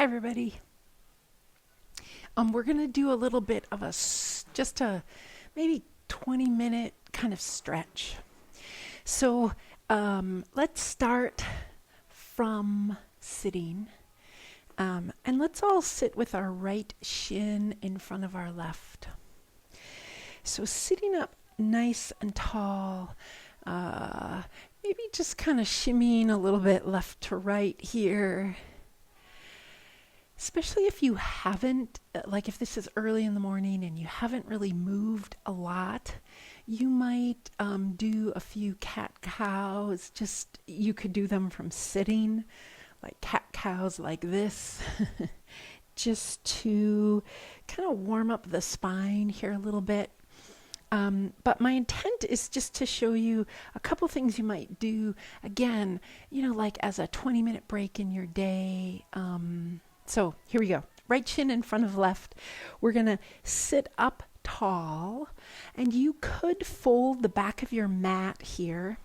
Hi, everybody. We're going to do a little bit of just a maybe 20-minute kind of stretch. So let's start from sitting. And let's all sit with our right shin in front of our left. So sitting up nice and tall, maybe just kind of shimmying a little bit left to right here. Especially if you haven't, like if this is early in the morning and you haven't really moved a lot, you might do a few cat cows. Just you could do them from sitting, like cat cows like this, just to kind of warm up the spine here a little bit. But my intent is just to show you a couple things you might do, again, like as a 20-minute break in your day. So here we go. Right shin in front of left. We're going to sit up tall, and you could fold the back of your mat here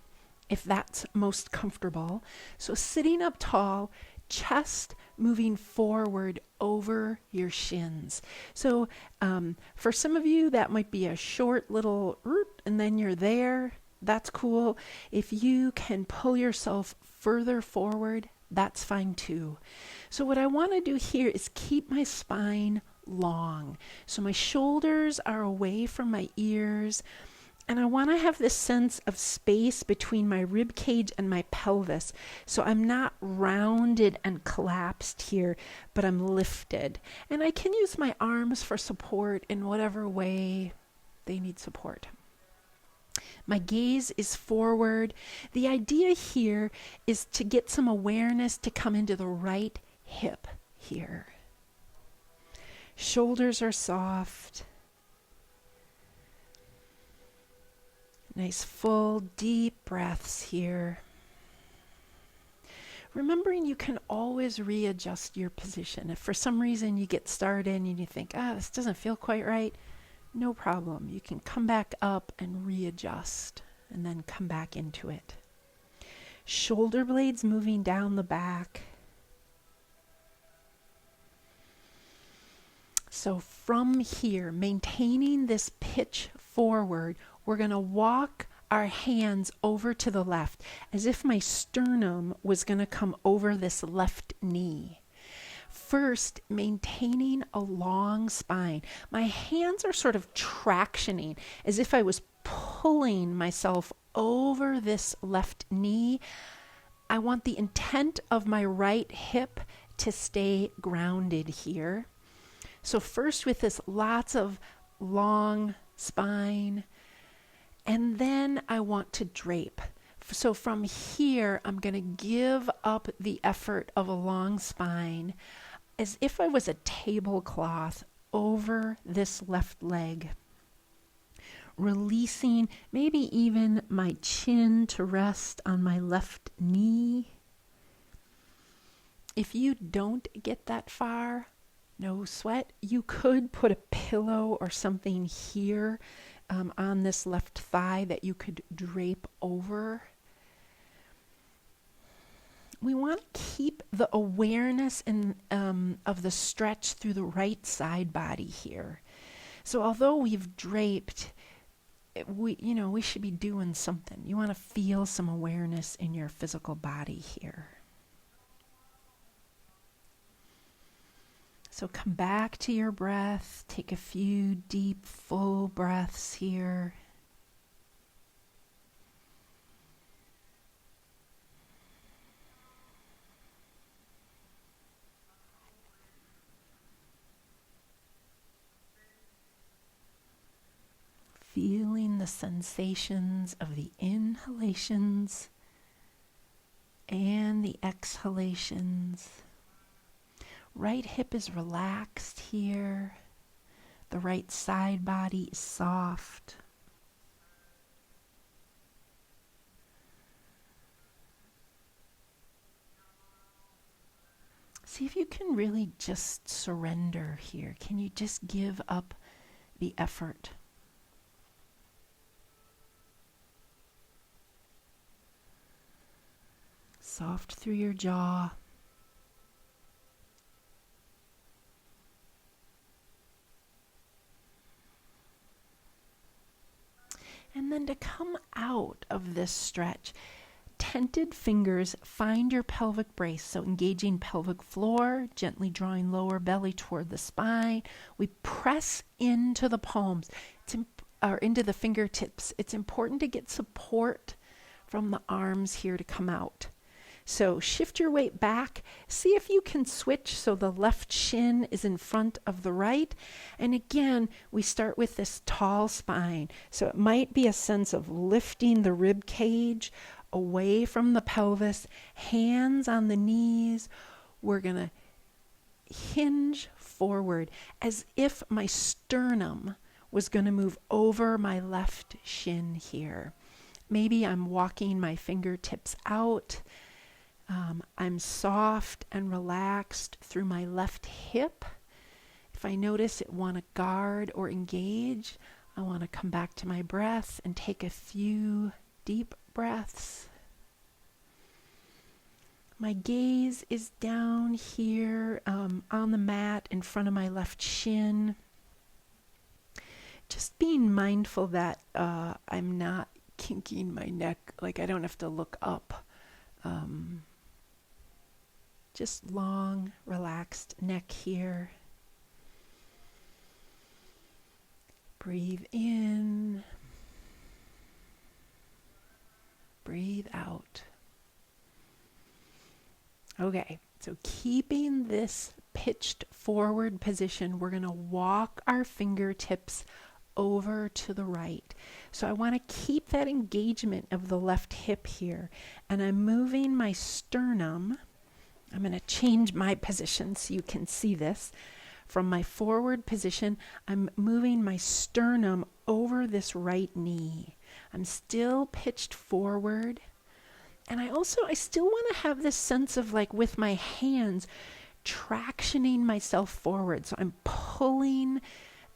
if that's most comfortable. So sitting up tall, chest moving forward over your shins. So for some of you, that might be a short little root, and then you're there. That's cool. If you can pull yourself further forward, that's fine too. So what I want to do here is keep my spine long. So my shoulders are away from my ears, and I want to have this sense of space between my rib cage and my pelvis. So I'm not rounded and collapsed here, but I'm lifted. And I can use my arms for support in whatever way they need support. My gaze is forward. The idea here is to get some awareness to come into the right hip here. Shoulders are soft. Nice full deep breaths here. Remembering you can always readjust your position. If for some reason you get started and you think, this doesn't feel quite right, no problem. You can come back up and readjust and then come back into it. Shoulder blades moving down the back. So from here, maintaining this pitch forward, we're going to walk our hands over to the left as if my sternum was going to come over this left knee. First, maintaining a long spine. My hands are sort of tractioning as if I was pulling myself over this left knee. I want the intent of my right hip to stay grounded here. So first with this lots of long spine, and then I want to drape. So from here, I'm going to give up the effort of a long spine as if I was a tablecloth over this left leg. Releasing maybe even my chin to rest on my left knee. If you don't get that far, no sweat. You could put a pillow or something here on this left thigh that you could drape over. We want to keep the awareness of the stretch through the right side body here. So although we've draped, we should be doing something. You want to feel some awareness in your physical body here. So come back to your breath. Take a few deep, full breaths here. Feeling the sensations of the inhalations and the exhalations. Right hip is relaxed here. The right side body is soft. See if you can really just surrender here. Can you just give up the effort? Soft through your jaw. And then to come out of this stretch, tented fingers find your pelvic brace. So engaging pelvic floor, gently drawing lower belly toward the spine. We press into the palms or into the fingertips. It's important to get support from the arms here to come out. So shift your weight back. See if you can switch so the left shin is in front of the right. And again, we start with this tall spine. So it might be a sense of lifting the rib cage away from the pelvis, hands on the knees. We're going to hinge forward as if my sternum was going to move over my left shin here. Maybe I'm walking my fingertips out. I'm soft and relaxed through my left hip. If I notice it want to guard or engage, I want to come back to my breath and take a few deep breaths. My gaze is down here on the mat in front of my left shin. Just being mindful that I'm not kinking my neck, like I don't have to look up. Just long, relaxed neck here. Breathe in. Breathe out. Okay, so keeping this pitched forward position, we're going to walk our fingertips over to the right. So I want to keep that engagement of the left hip here. And I'm moving my sternum. I'm going to change my position so you can see this. From my forward position, I'm moving my sternum over this right knee. I'm still pitched forward. And I still want to have this sense of like with my hands, tractioning myself forward. So I'm pulling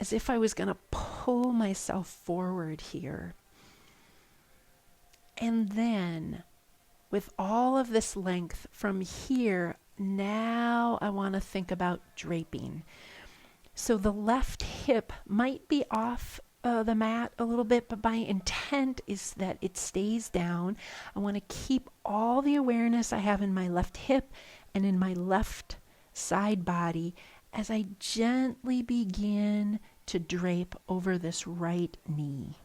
as if I was going to pull myself forward here. And then with all of this length from here, now I want to think about draping. So the left hip might be off the mat a little bit, but my intent is that it stays down. I want to keep all the awareness I have in my left hip and in my left side body as I gently begin to drape over this right knee.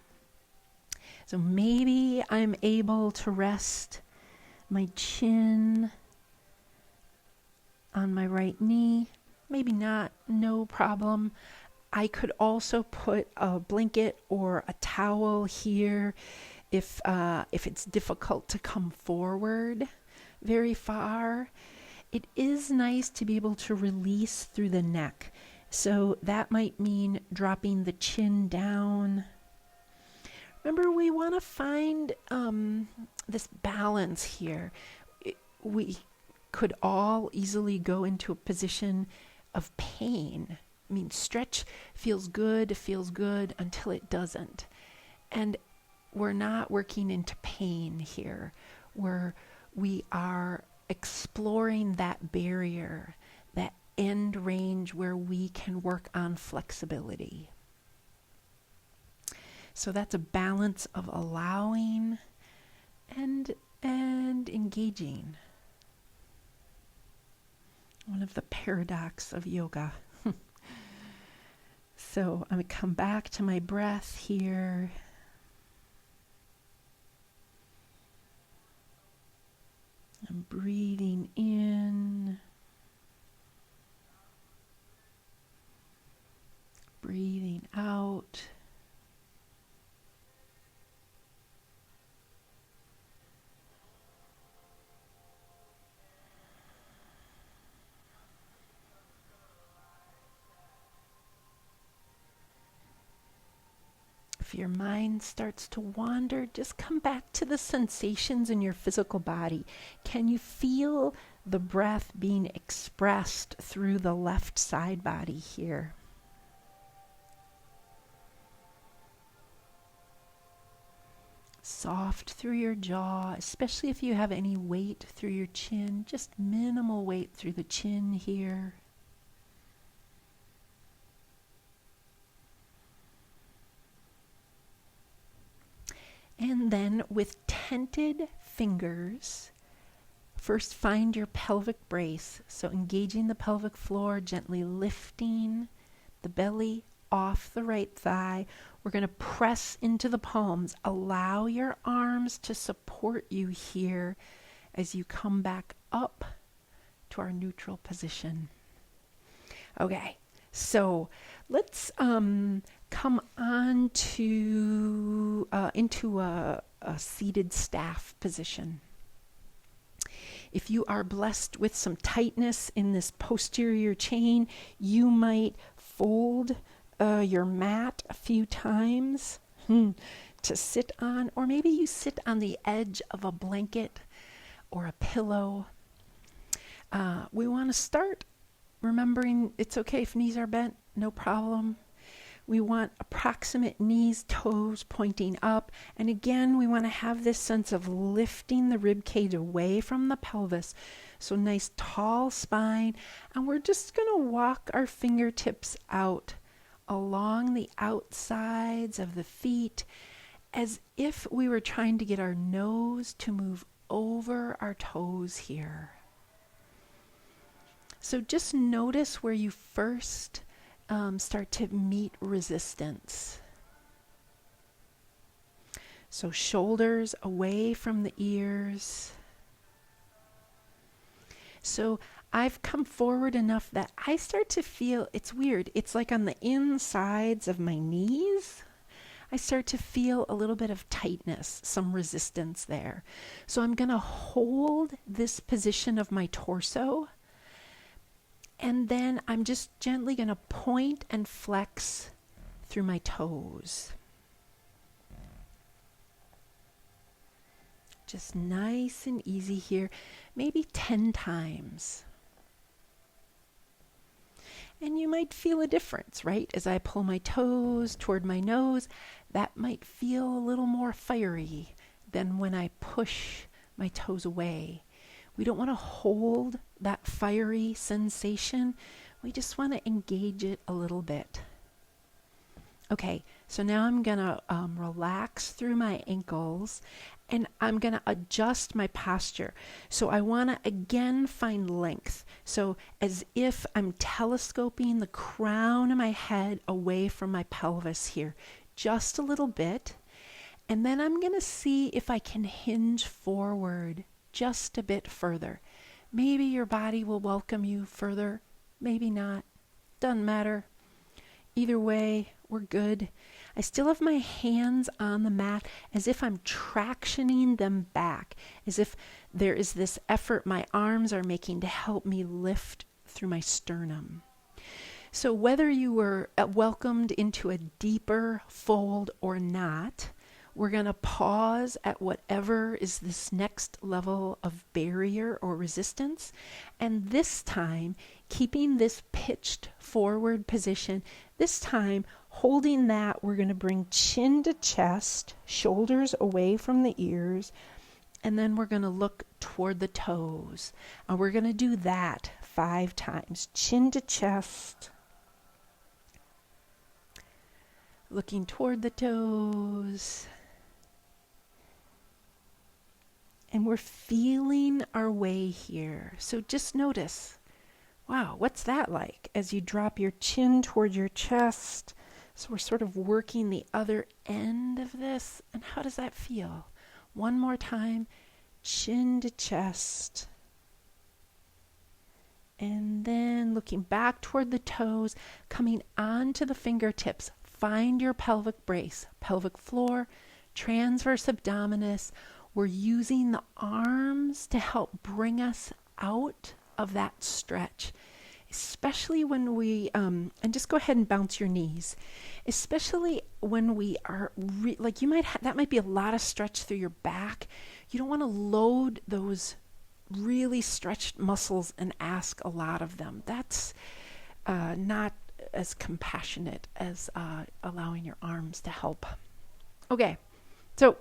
So maybe I'm able to rest my chin on my right knee. Maybe not, no problem. I could also put a blanket or a towel here if it's difficult to come forward very far. It is nice to be able to release through the neck. So that might mean dropping the chin down. Remember, we want to find this balance here. We could all easily go into a position of pain. I mean, stretch feels good until it doesn't. And we're not working into pain here. We are exploring that barrier, that end range where we can work on flexibility. So that's a balance of allowing and engaging. One of the paradox of yoga. So I'm going to come back to my breath here. I'm breathing in. Breathing out. If your mind starts to wander, just come back to the sensations in your physical body. Can you feel the breath being expressed through the left side body here? Soft through your jaw, especially if you have any weight through your chin, just minimal weight through the chin here. And then with tented fingers, first find your pelvic brace. So engaging the pelvic floor, gently lifting the belly off the right thigh. We're going to press into the palms. Allow your arms to support you here as you come back up to our neutral position. Okay, so let's come on to into a seated staff position. If you are blessed with some tightness in this posterior chain, you might fold your mat a few times to sit on, or maybe you sit on the edge of a blanket or a pillow. We want to start remembering it's okay if knees are bent, no problem. We want approximate knees, toes pointing up. And again, we want to have this sense of lifting the rib cage away from the pelvis. So nice tall spine. And we're just going to walk our fingertips out along the outsides of the feet as if we were trying to get our nose to move over our toes here. So just notice where you first start to meet resistance. So shoulders away from the ears. So I've come forward enough that I start to feel, it's weird, it's like on the insides of my knees, I start to feel a little bit of tightness, some resistance there. So I'm going to hold this position of my torso. And then I'm just gently going to point and flex through my toes. Just nice and easy here, maybe 10 times. And you might feel a difference, right? As I pull my toes toward my nose, that might feel a little more fiery than when I push my toes away. We don't want to hold that fiery sensation. We just want to engage it a little bit. Okay, so now I'm going to relax through my ankles and I'm going to adjust my posture. So I want to again find length. So as if I'm telescoping the crown of my head away from my pelvis here, just a little bit. And then I'm going to see if I can hinge forward just a bit further. Maybe your body will welcome you further, maybe not. Doesn't matter. Either way, we're good. I still have my hands on the mat as if I'm tractioning them back, as if there is this effort my arms are making to help me lift through my sternum. So whether you were welcomed into a deeper fold or not, we're going to pause at whatever is this next level of barrier or resistance. And this time, keeping this pitched forward position, this time holding that, we're going to bring chin to chest, shoulders away from the ears, and then we're going to look toward the toes. And we're going to do that 5 times. Chin to chest, looking toward the toes. And we're feeling our way here. So just notice, wow, what's that like? As you drop your chin toward your chest. So we're sort of working the other end of this. And how does that feel? One more time, chin to chest. And then looking back toward the toes, coming onto the fingertips. Find your pelvic brace, pelvic floor, transverse abdominis. We're using the arms to help bring us out of that stretch, especially when we, and just go ahead and bounce your knees, especially when we are, like you might, that might be a lot of stretch through your back. You don't want to load those really stretched muscles and ask a lot of them. That's not as compassionate as allowing your arms to help. Okay, so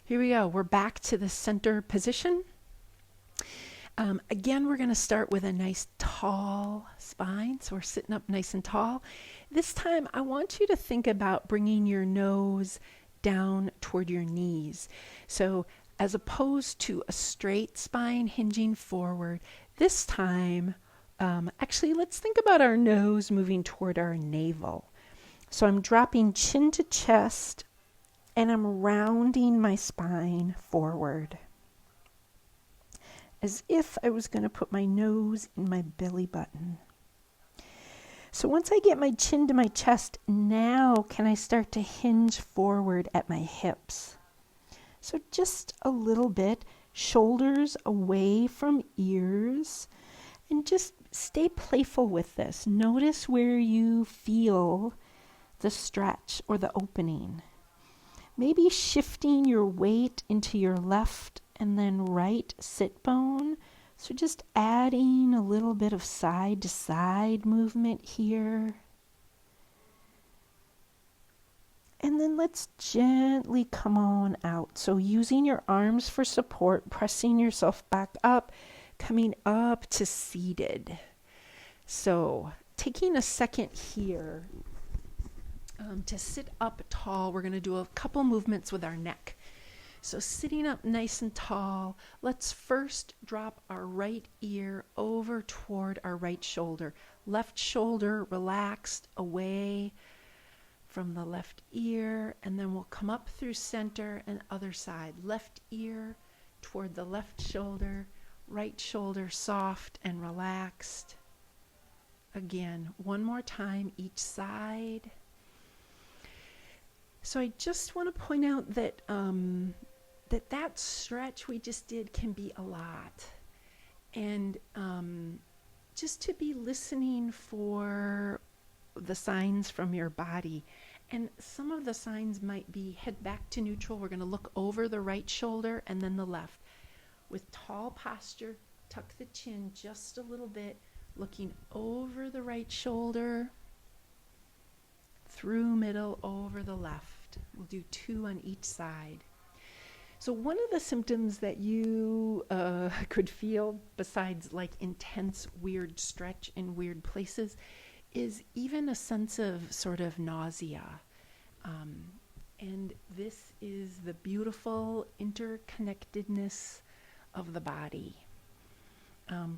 here we go. We're back to the center position. Again, we're going to start with a nice tall spine. So we're sitting up nice and tall. This time, I want you to think about bringing your nose down toward your knees. So as opposed to a straight spine hinging forward, this time, actually, let's think about our nose moving toward our navel. So I'm dropping chin to chest, and I'm rounding my spine forward, as if I was going to put my nose in my belly button. So once I get my chin to my chest, now can I start to hinge forward at my hips? So just a little bit, shoulders away from ears, and just stay playful with this. Notice where you feel the stretch or the opening. Maybe shifting your weight into your left and then right sit bone. So just adding a little bit of side to side movement here. And then let's gently come on out. So using your arms for support, pressing yourself back up, coming up to seated. So taking a second here to sit up tall. We're going to do a couple movements with our neck. So sitting up nice and tall, let's first drop our right ear over toward our right shoulder. Left shoulder relaxed away from the left ear, and then we'll come up through center and other side. Left ear toward the left shoulder, right shoulder soft and relaxed. Again, one more time each side. So I just want to point out that that stretch we just did can be a lot. And just to be listening for the signs from your body. And some of the signs might be head back to neutral. We're going to look over the right shoulder and then the left. With tall posture, tuck the chin just a little bit, looking over the right shoulder, through middle, over the left. We'll do 2 on each side. So one of the symptoms that you could feel, besides like intense weird stretch in weird places, is even a sense of sort of nausea. And this is the beautiful interconnectedness of the body.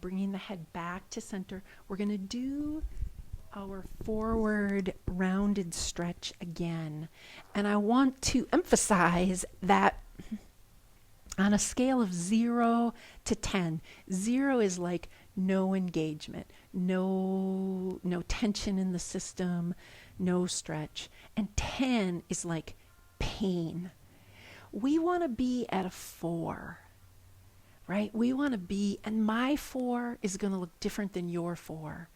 Bringing the head back to center. We're going to do our forward rounded stretch again. And I want to emphasize that on a scale of 0 to 10, 0 is like no engagement, no tension in the system, no stretch. And 10 is like pain. We want to be at a 4, right? We want to be, and my 4 is going to look different than your 4.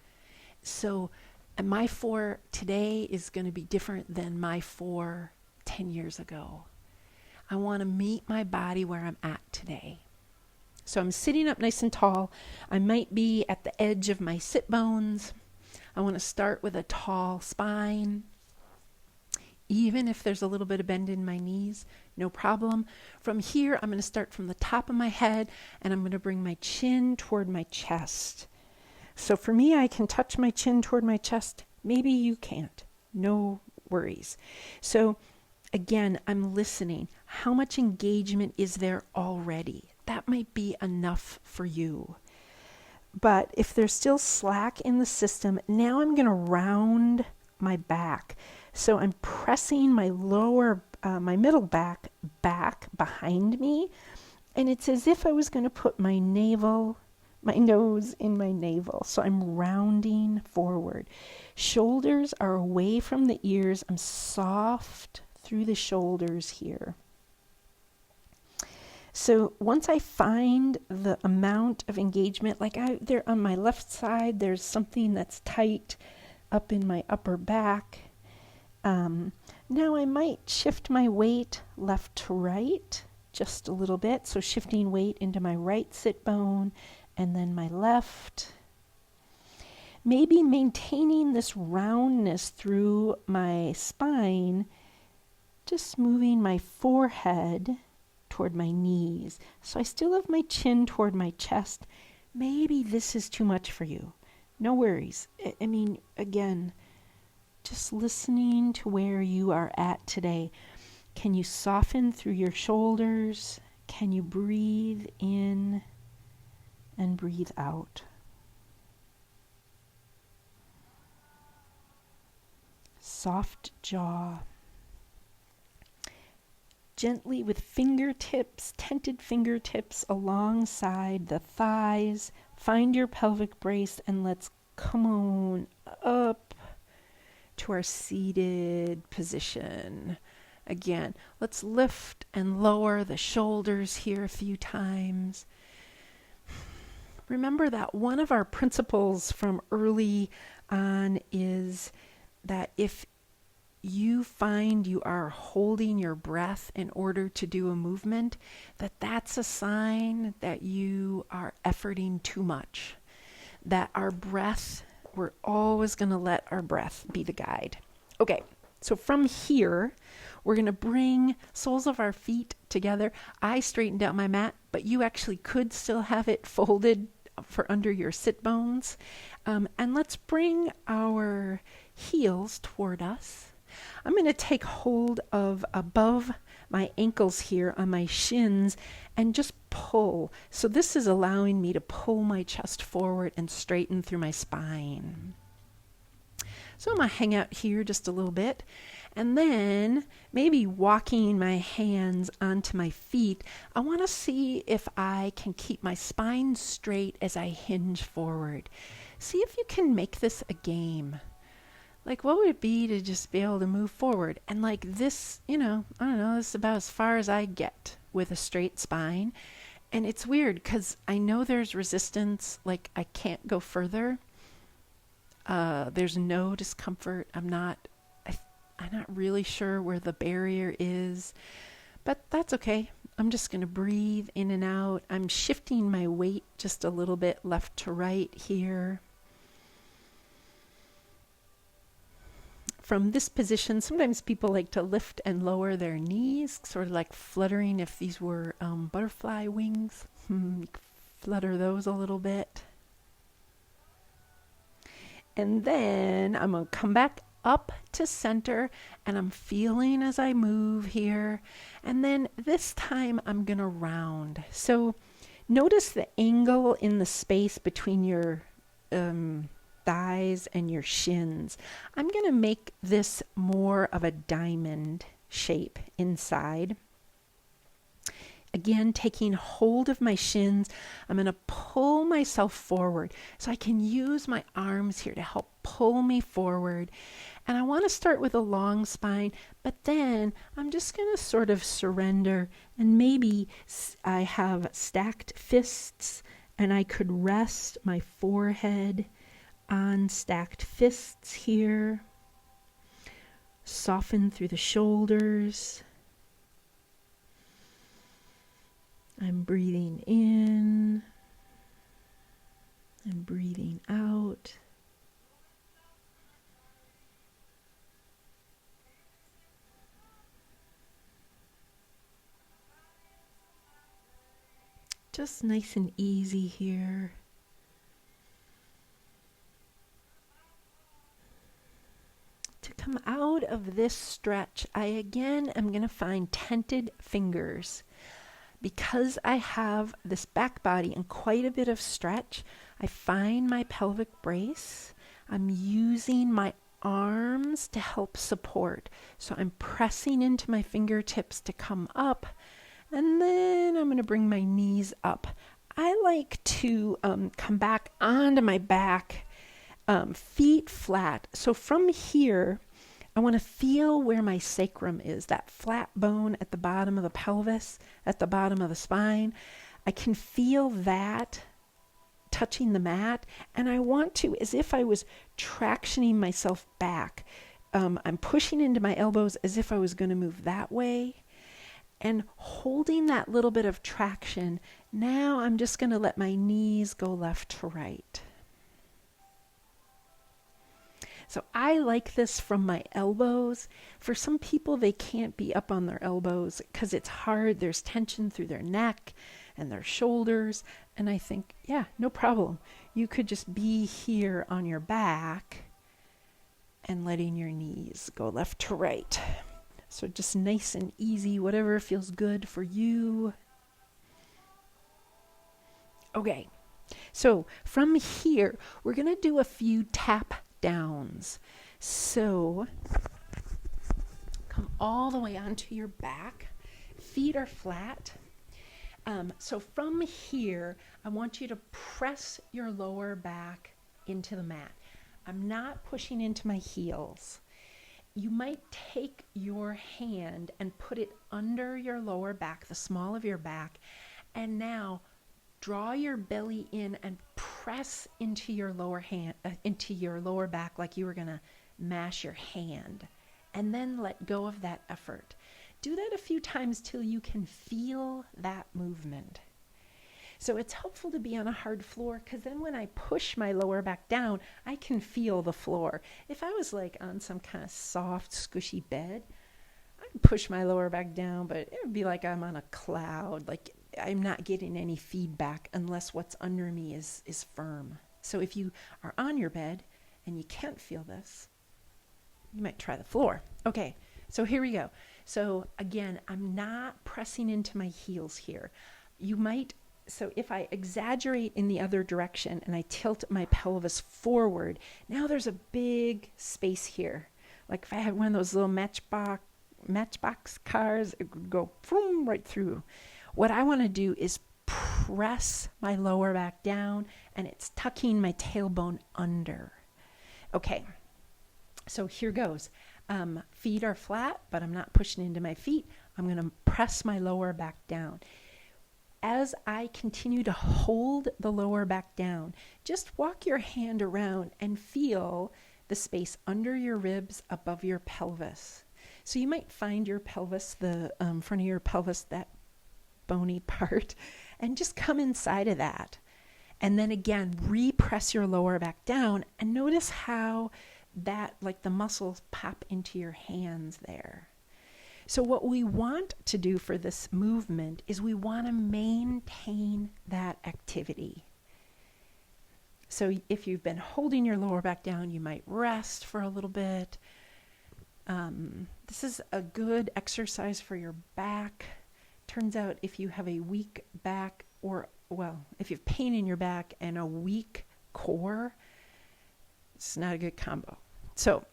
So and my 4 today is going to be different than my 4 10 years ago. I want to meet my body where I'm at today. So I'm sitting up nice and tall. I might be at the edge of my sit bones. I want to start with a tall spine. Even if there's a little bit of bend in my knees, no problem. From here, I'm going to start from the top of my head, and I'm going to bring my chin toward my chest. So for me, I can touch my chin toward my chest. Maybe you can't. No worries. So again, I'm listening. How much engagement is there already? That might be enough for you. But if there's still slack in the system, now I'm going to round my back. So I'm pressing my middle back behind me. And it's as if I was going to put my nose in my navel. So I'm rounding forward. Shoulders are away from the ears. I'm soft through the shoulders here. So once I find the amount of engagement, like there on my left side, there's something that's tight up in my upper back. Now I might shift my weight left to right just a little bit. So shifting weight into my right sit bone and then my left. Maybe maintaining this roundness through my spine, just moving my forehead toward my knees. So I still have my chin toward my chest. Maybe this is too much for you. No worries. I mean, again, just listening to where you are at today. Can you soften through your shoulders? Can you breathe in and breathe out? Soft jaw. Gently with fingertips, tented fingertips alongside the thighs, find your pelvic brace and let's come on up to our seated position. Again, let's lift and lower the shoulders here a few times. Remember that one of our principles from early on is that if you find you are holding your breath in order to do a movement, that's a sign that you are efforting too much. That our breath, we're always going to let our breath be the guide. Okay, so from here, we're going to bring soles of our feet together. I straightened out my mat, but you actually could still have it folded for under your sit bones. And let's bring our heels toward us. I'm going to take hold of above my ankles here on my shins and just pull. So this is allowing me to pull my chest forward and straighten through my spine. So I'm going to hang out here just a little bit and then maybe walking my hands onto my feet. I want to see if I can keep my spine straight as I hinge forward. See if you can make this a game. Like, what would it be to just be able to move forward? And like this, I don't know, this is about as far as I get with a straight spine. And it's weird because I know there's resistance, like I can't go further. There's no discomfort. I'm not really sure where the barrier is, but that's okay. I'm just going to breathe in and out. I'm shifting my weight just a little bit left to right here. From this position, sometimes people like to lift and lower their knees, sort of like fluttering if these were butterfly wings. Flutter those a little bit. And then I'm going to come back up to center, and I'm feeling as I move here. And then this time I'm going to round. So notice the angle in the space between your thighs and your shins. I'm going to make this more of a diamond shape inside. Again, taking hold of my shins, I'm going to pull myself forward so I can use my arms here to help pull me forward. And I want to start with a long spine, but then I'm just going to sort of surrender, and maybe I have stacked fists and I could rest my forehead on stacked fists here. Soften through the shoulders. I'm breathing in and breathing out. Just nice and easy here. To come out of this stretch, I again am going to find tented fingers. Because I have this back body and quite a bit of stretch, I find my pelvic brace. I'm using my arms to help support. So I'm pressing into my fingertips to come up, and then I'm going to bring my knees up. I like to come back onto my back, feet flat. So from here, I want to feel where my sacrum is, that flat bone at the bottom of the pelvis, at the bottom of the spine. I can feel that touching the mat, and I want to, as if I was tractioning myself back. I'm pushing into my elbows as if I was going to move that way, and holding that little bit of traction. Now I'm just going to let my knees go left to right. So I like this from my elbows. For some people, they can't be up on their elbows because it's hard. There's tension through their neck and their shoulders. And I think, yeah, no problem. You could just be here on your back and letting your knees go left to right. So just nice and easy, whatever feels good for you. Okay, so from here, we're going to do a few tap downs. So come all the way onto your back. Feet are flat. So from here, I want you to press your lower back into the mat. I'm not pushing into my heels. You might take your hand and put it under your lower back, the small of your back, and now draw your belly in and press into your into your lower back like you were going to mash your hand, and then let go of that effort. Do that a few times till you can feel that movement. So it's helpful to be on a hard floor, because then when I push my lower back down, I can feel the floor. If I was like on some kind of soft, squishy bed, I'd push my lower back down, but it would be like I'm on a cloud. Like I'm not getting any feedback unless what's under me is firm. So if you are on your bed and you can't feel this, you might try the floor. Okay, so here we go. So again, I'm not pressing into my heels here. So if I exaggerate in the other direction and I tilt my pelvis forward, now there's a big space here. Like if I had one of those little matchbox cars, it would go boom right through. What I want to do is press my lower back down, and it's tucking my tailbone under. Okay, so here goes. Feet are flat, but I'm not pushing into my feet. I'm going to press my lower back down. As I continue to hold the lower back down, just walk your hand around and feel the space under your ribs, above your pelvis. So you might find your pelvis, the front of your pelvis, that bony part, and just come inside of that. And then again, repress your lower back down, and notice how that, like the muscles pop into your hands there. So what we want to do for this movement is we want to maintain that activity. So if you've been holding your lower back down, you might rest for a little bit. This is a good exercise for your back. Turns out if you have a weak back, if you have pain in your back and a weak core, it's not a good combo. So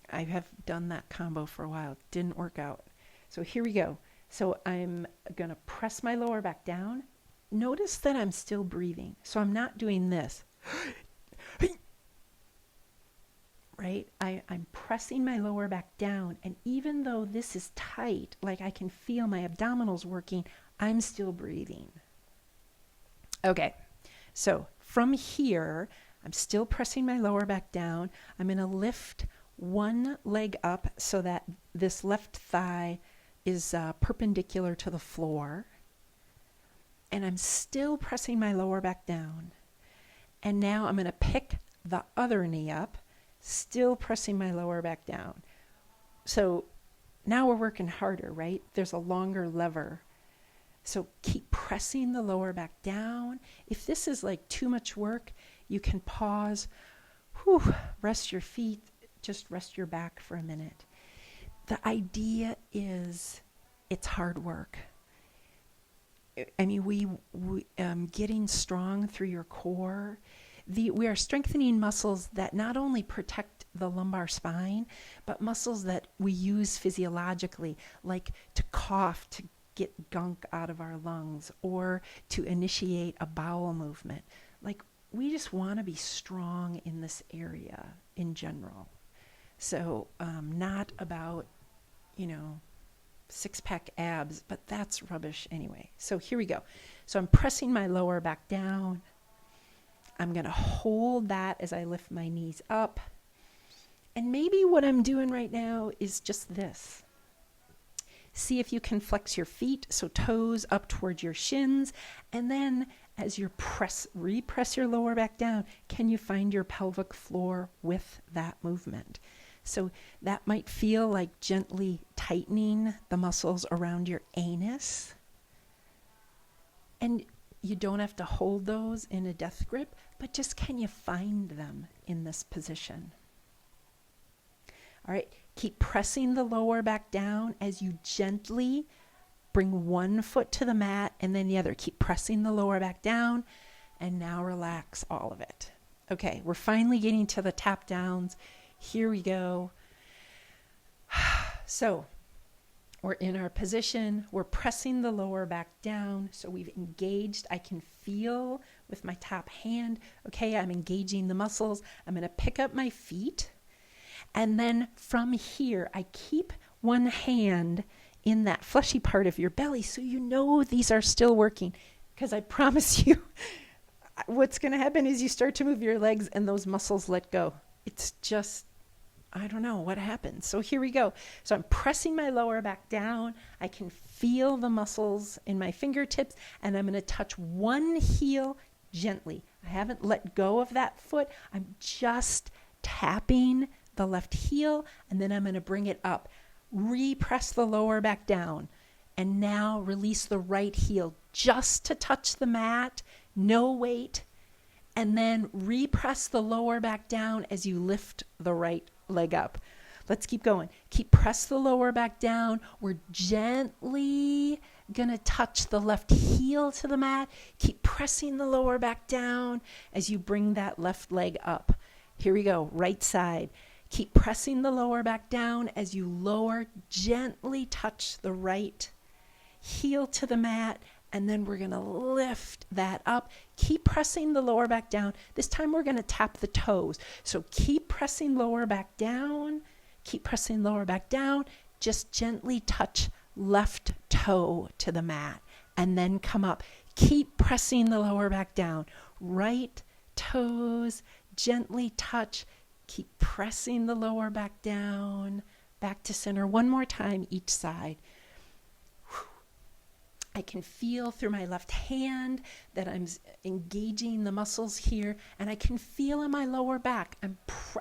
I have done that combo for a while. It didn't work out. So here we go. So I'm going to press my lower back down. Notice that I'm still breathing. So I'm not doing this. Right? I'm pressing my lower back down. And even though this is tight, like I can feel my abdominals working, I'm still breathing. Okay. So from here, I'm still pressing my lower back down. I'm going to lift one leg up so that this left thigh is perpendicular to the floor. And I'm still pressing my lower back down. And now I'm going to pick the other knee up, still pressing my lower back down. So now we're working harder, right? There's a longer lever. So keep pressing the lower back down. If this is like too much work, you can pause, rest your feet, just rest your back for a minute. The idea is it's hard work. I mean, we getting strong through your core. We are strengthening muscles that not only protect the lumbar spine, but muscles that we use physiologically, like to cough, to get gunk out of our lungs, or to initiate a bowel movement. Like we just want to be strong in this area in general. So not about, six-pack abs, but that's rubbish anyway. So here we go. So I'm pressing my lower back down. I'm going to hold that as I lift my knees up. And maybe what I'm doing right now is just this. See if you can flex your feet, so toes up towards your shins. And then as you repress your lower back down, can you find your pelvic floor with that movement? So that might feel like gently tightening the muscles around your anus. And you don't have to hold those in a death grip, but just can you find them in this position? All right, Keep pressing the lower back down as you gently bring one foot to the mat and then the other. Keep pressing the lower back down, and now relax all of it. Okay, we're finally getting to the tap downs. Here we go. So we're in our position. We're pressing the lower back down. So we've engaged. I can feel with my top hand. Okay, I'm engaging the muscles. I'm going to pick up my feet. And then from here, I keep one hand in that fleshy part of your belly so you know these are still working. Because I promise you, what's going to happen is you start to move your legs and those muscles let go. It's just, I don't know what happens. So here we go. So I'm pressing my lower back down. I can feel the muscles in my fingertips, and I'm going to touch one heel gently. I haven't let go of that foot. I'm just tapping the left heel, and then I'm going to bring it up. Repress the lower back down, and now release the right heel just to touch the mat, no weight, and then repress the lower back down as you lift the right leg up. Let's keep going. Press the lower back down. We're gently gonna touch the left heel to the mat. Keep pressing the lower back down as you bring that left leg up. Here we go, right side. Keep pressing the lower back down as you lower, gently touch the right heel to the mat, and then we're going to lift that up. Keep pressing the lower back down. This time we're going to tap the toes. So keep pressing lower back down. Keep pressing lower back down. Just gently touch left toe to the mat and then come up. Keep pressing the lower back down. Right toes, gently touch. Keep pressing the lower back down. Back to center. One more time each side. I can feel through my left hand that I'm engaging the muscles here, and I can feel in my lower back.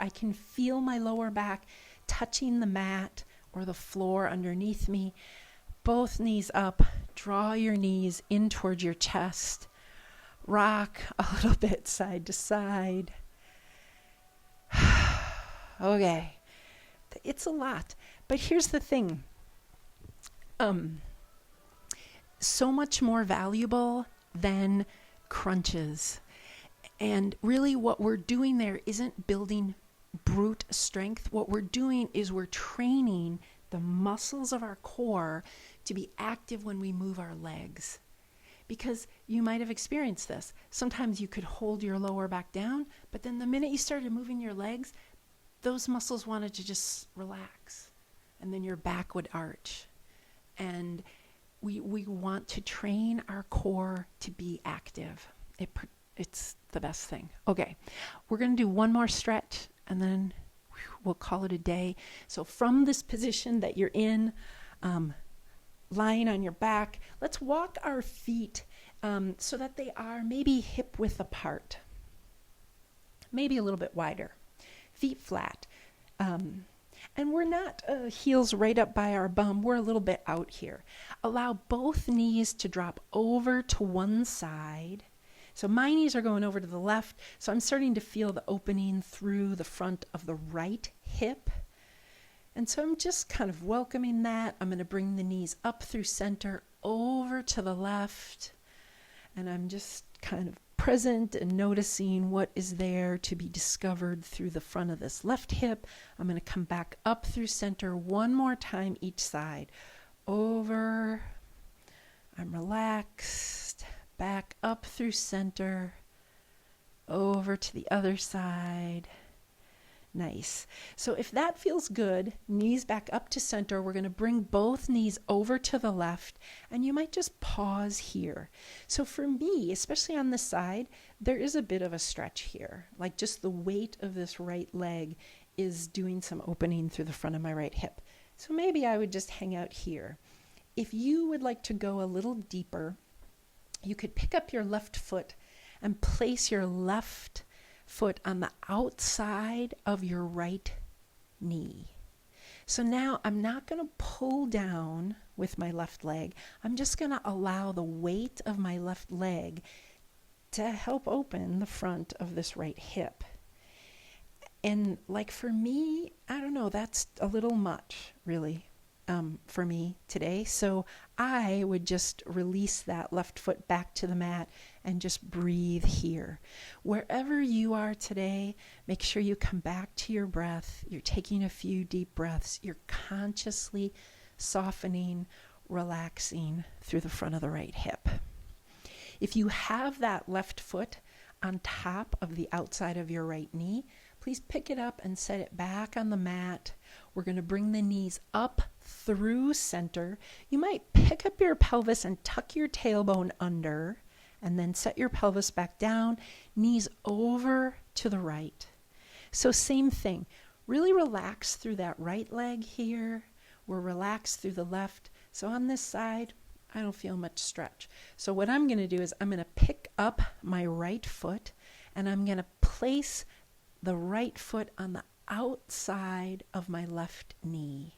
I can feel my lower back touching the mat or the floor underneath me. Both knees up. Draw your knees in towards your chest. Rock a little bit side to side. Okay. It's a lot. But here's the thing. So much more valuable than crunches. And really what we're doing there isn't building brute strength. What we're doing is we're training the muscles of our core to be active when we move our legs. Because you might have experienced this. Sometimes you could hold your lower back down, but then the minute you started moving your legs, those muscles wanted to just relax. And then your back would arch. And we want to train our core to be active. It's the best thing. Okay, we're going to do one more stretch, and then we'll call it a day. So from this position that you're in, lying on your back, let's walk our feet so that they are maybe hip width apart, maybe a little bit wider, feet flat. And we're not heels right up by our bum. We're a little bit out here. Allow both knees to drop over to one side. So my knees are going over to the left. So I'm starting to feel the opening through the front of the right hip. And so I'm just kind of welcoming that. I'm going to bring the knees up through center, over to the left. And I'm just kind of present and noticing what is there to be discovered through the front of this left hip. I'm going to come back up through center one more time each side. Over. I'm relaxed. Back up through center. Over to the other side. Nice. So if that feels good, knees back up to center, we're going to bring both knees over to the left, and you might just pause here. So for me, especially on this side, there is a bit of a stretch here. Like just the weight of this right leg is doing some opening through the front of my right hip. So maybe I would just hang out here. If you would like to go a little deeper, you could pick up your left foot and place your left foot on the outside of your right knee. So now I'm not going to pull down with my left leg. I'm just going to allow the weight of my left leg to help open the front of this right hip. And like for me, I don't know, that's a little much, really, for me today. So I would just release that left foot back to the mat and just breathe here. Wherever you are today, make sure you come back to your breath. You're taking a few deep breaths. You're consciously softening, relaxing through the front of the right hip. If you have that left foot on top of the outside of your right knee, please pick it up and set it back on the mat. We're going to bring the knees up through center. You might pick up your pelvis and tuck your tailbone under, and then set your pelvis back down, knees over to the right. So same thing, really relax through that right leg here. We're relaxed through the left. So on this side, I don't feel much stretch. So what I'm going to do is I'm going to pick up my right foot and I'm going to place the right foot on the outside of my left knee.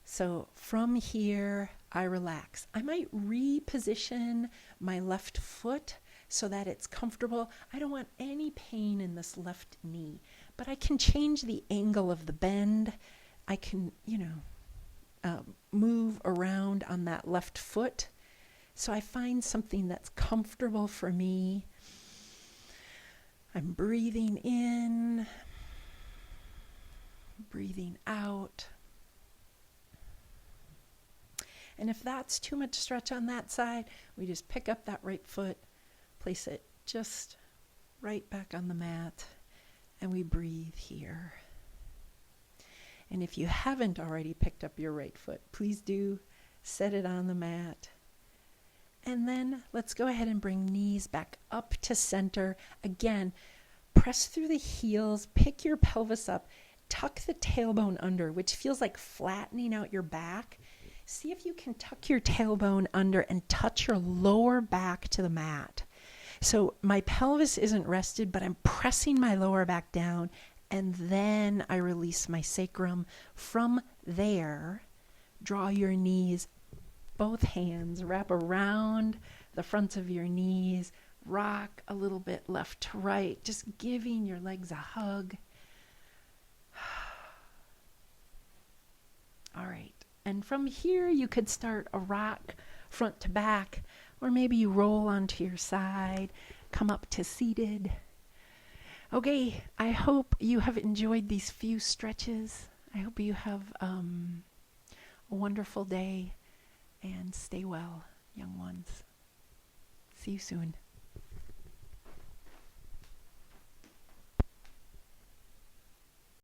So from here, I relax. I might reposition my left foot so that it's comfortable. I don't want any pain in this left knee, but I can change the angle of the bend. I can, move around on that left foot. So I find something that's comfortable for me. I'm breathing in, breathing out. And if that's too much stretch on that side, we just pick up that right foot, place it just right back on the mat, and we breathe here. And if you haven't already picked up your right foot, please do set it on the mat. And then let's go ahead and bring knees back up to center. Again, press through the heels, pick your pelvis up, tuck the tailbone under, which feels like flattening out your back. See if you can tuck your tailbone under and touch your lower back to the mat. So my pelvis isn't rested, but I'm pressing my lower back down, and then I release my sacrum. From there, draw your knees, both hands, wrap around the fronts of your knees, rock a little bit left to right, just giving your legs a hug. All right. And from here, you could start a rock front to back, or maybe you roll onto your side, come up to seated. Okay, I hope you have enjoyed these few stretches. I hope you have a wonderful day, and stay well, young ones. See you soon.